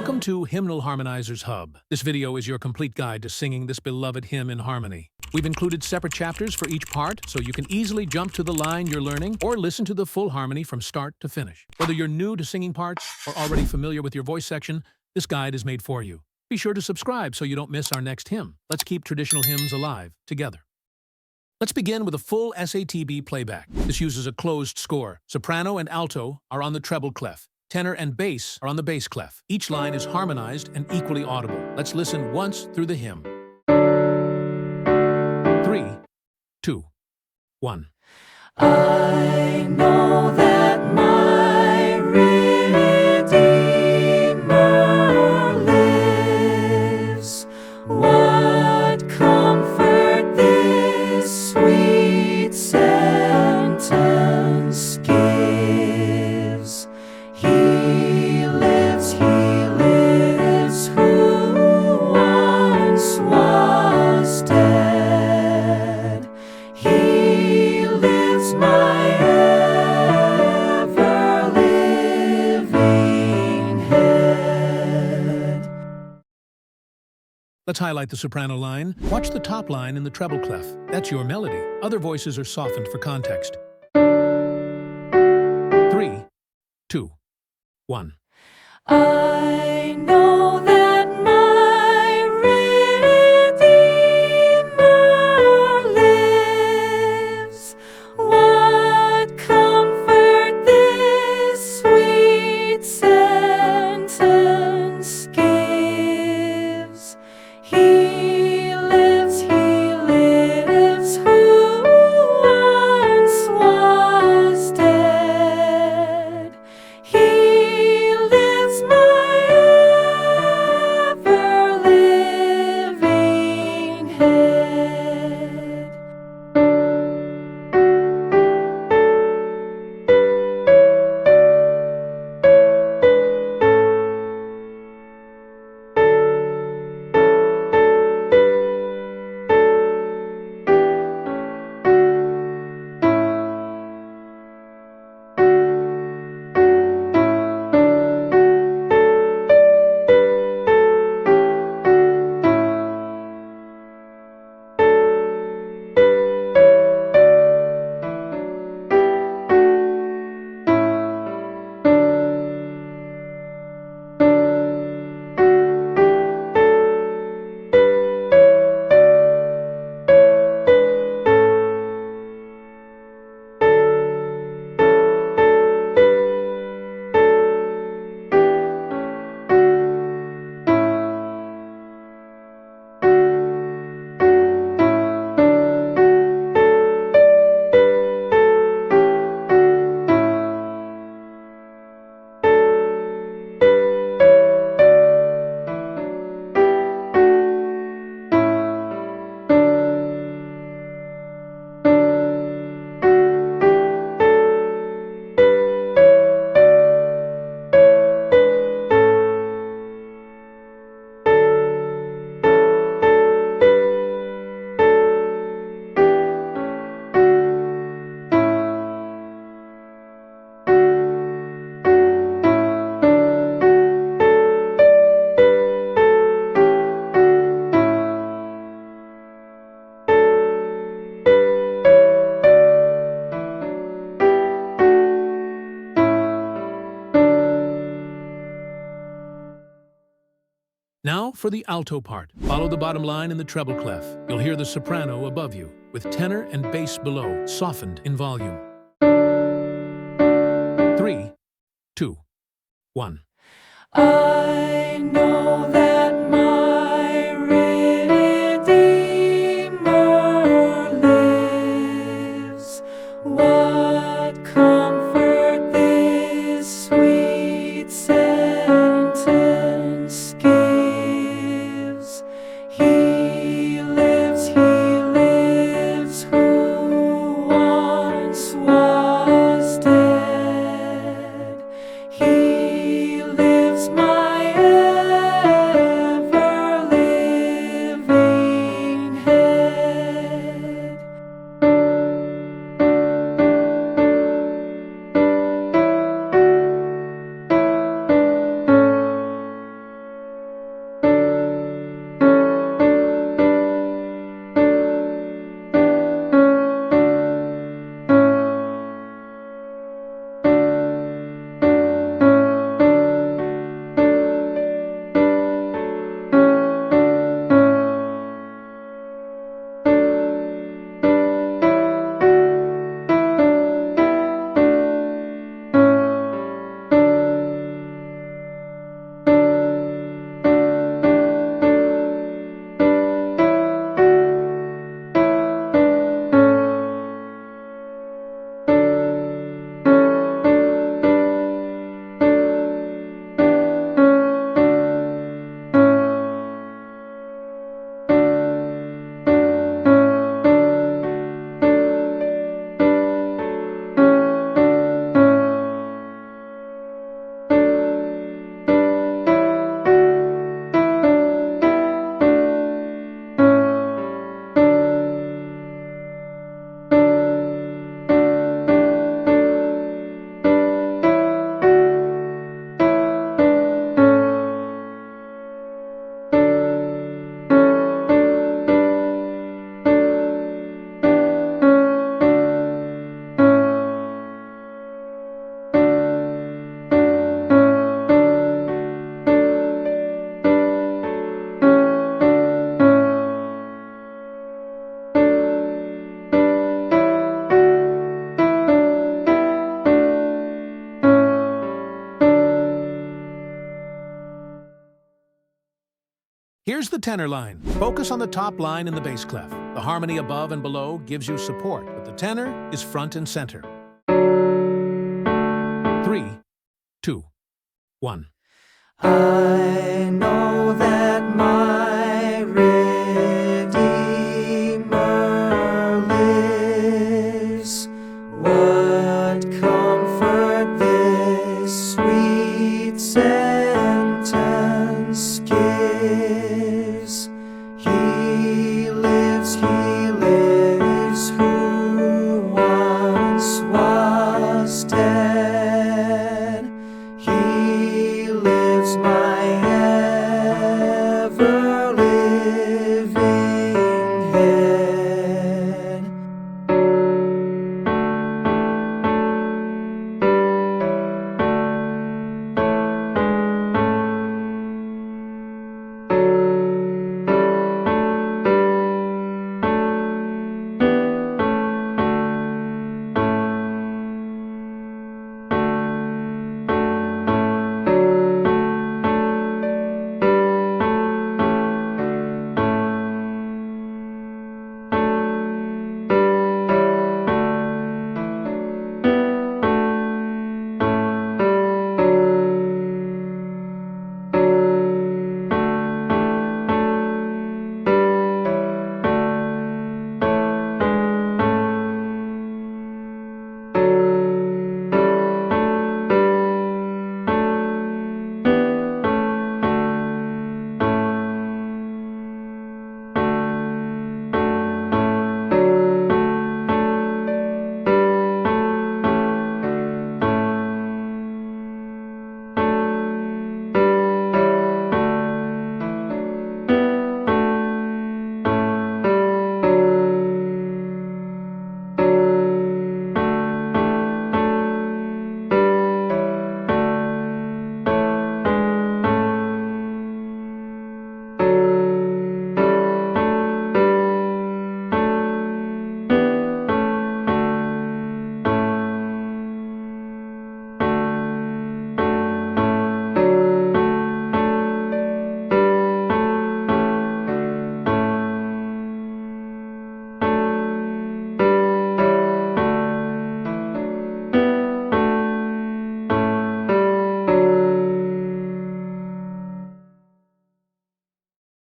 Welcome to Hymnal Harmonizer's Hub. This video is your complete guide to singing this beloved hymn in harmony. We've included separate chapters for each part, so you can easily jump to the line you're learning or listen to the full harmony from start to finish. Whether you're new to singing parts or already familiar with your voice section, this guide is made for you. Be sure to subscribe so you don't miss our next hymn. Let's keep traditional hymns alive together. Let's begin with a full SATB playback. This uses a closed score. Soprano and alto are on the treble clef. Tenor and bass are on the bass clef. Each line is harmonized and equally audible. Let's listen once through the hymn. 3, 2, 1. I know that my Redeemer lives. What comfort this sweet sentence gives. He lives, who once was dead. He lives, my ever-living head. Let's highlight the soprano line. Watch the top line in the treble clef. That's your melody. Other voices are softened for context. 3, 2, 1. I know that my Redeemer lives. What comfort this sweet sentence gives. He lives, who once was dead. He lives, my ever-living head. Now for the alto part. Follow the bottom line in the treble clef. You'll hear the soprano above you, with tenor and bass below, softened in volume. 3, 2, 1. I know that my Redeemer lives. What comfort this sweet sentence gives. He lives, who once was dead. He lives, my Here's the tenor line. Focus on the top line in the bass clef. The harmony above and below gives you support, but the tenor is front and center. 3, 2, 1. I know that my Redeemer lives. What comfort this sweet sentence gives. He lives, who once was dead. He lives, my ever-living head.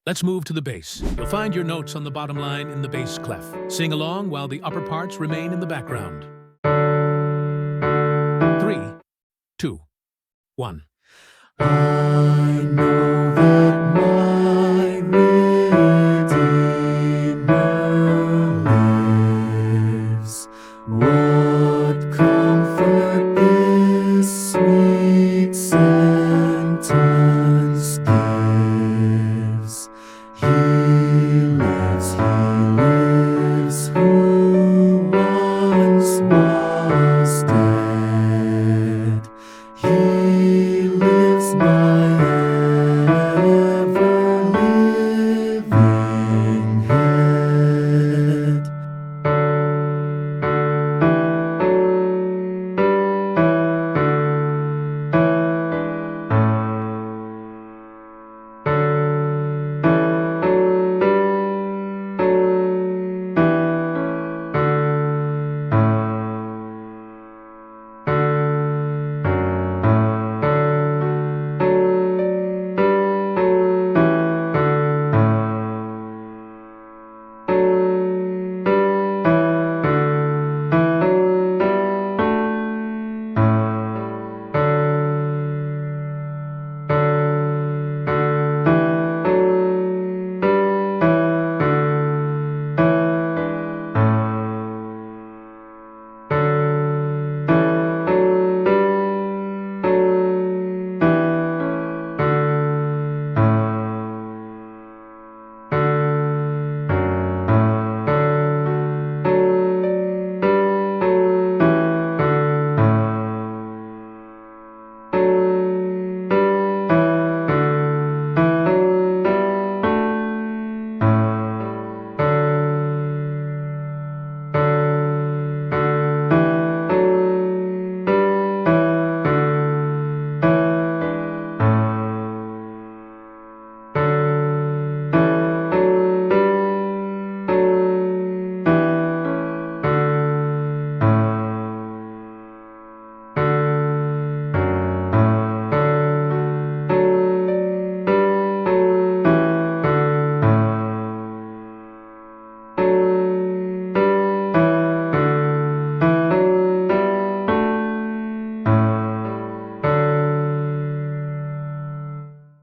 Let's move to the bass. You'll find your notes on the bottom line in the bass clef. Sing along while the upper parts remain in the background. 3, 2, 1. I know that my Redeemer lives. What comfort this sweet sentence gives. He lives, who once was dead. He lives, my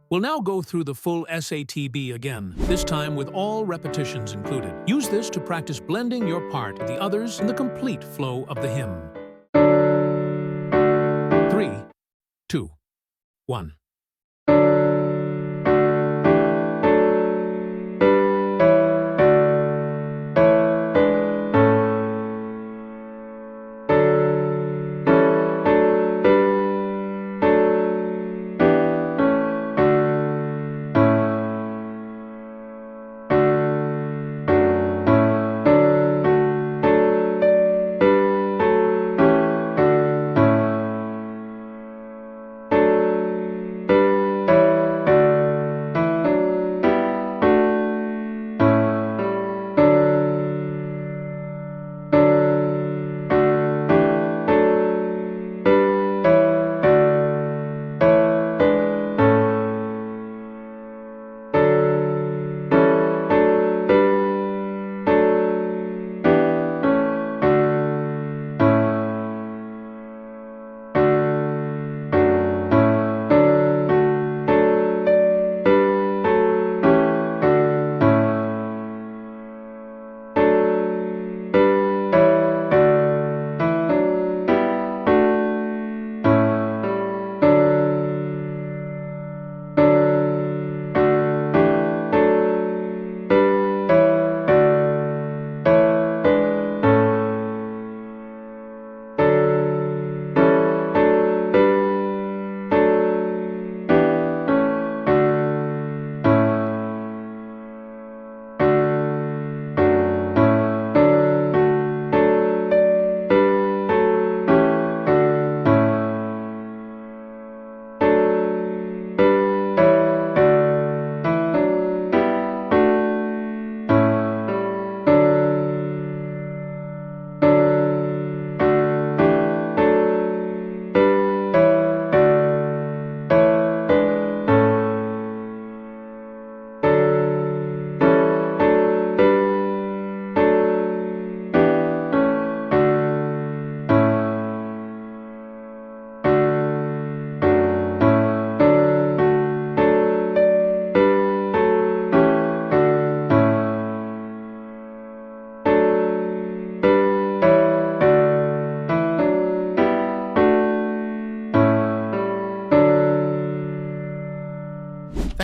We'll now go through the full SATB again, this time with all repetitions included. Use this to practice blending your part with the others in the complete flow of the hymn. 3, 2, 1.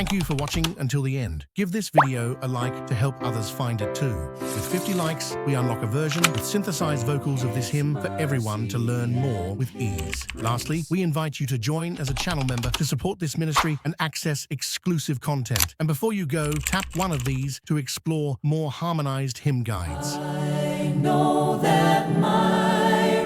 Thank you for watching until the end. Give this video a like to help others find it too. With 50 likes, we unlock a version with synthesized vocals of this hymn for everyone to learn more with ease. Lastly, we invite you to join as a channel member to support this ministry and access exclusive content. And before you go, tap one of these to explore more harmonized hymn guides. I know that my